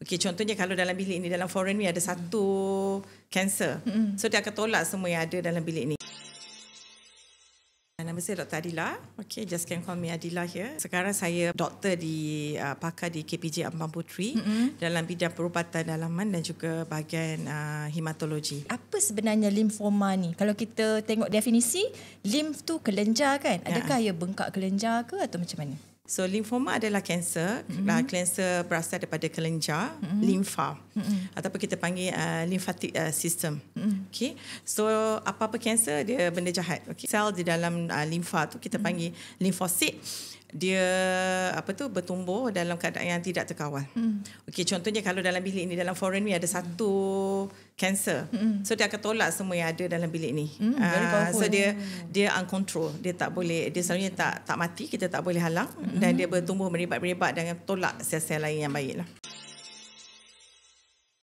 Okey, contohnya kalau dalam bilik ni, dalam foreign ni ada satu kanser. So dia akan tolak semua yang ada dalam bilik ni. Nama saya Dr. Adila. Okay, just can call me Adila here. Sekarang saya doktor pakar di KPJ Ampang Puteri dalam bidang perubatan dalaman dan juga bahagian hematologi. Apa sebenarnya limfoma ni? Kalau kita tengok definisi, limf tu kelenjar kan? Adakah ia bengkak kelenjar ke atau macam mana? So limfoma adalah kanser. Kanser berasal daripada kelenjar, limfa. Ataupun kita panggil lymphatic system. Okay. So apa-apa kanser dia benda jahat. Okay. Sel di dalam limfa tu kita panggil limfosit. Dia bertumbuh dalam keadaan yang tidak terkawal. Okey, contohnya kalau dalam bilik ni, dalam foreign ni ada satu kanser. So dia akan tolak semua yang ada dalam bilik ni. So dia uncontrol, dia tak boleh, dia selalunya tak mati, kita tak boleh halang dan dia bertumbuh merebat-merebat dengan tolak sel-sel lain yang baiklah.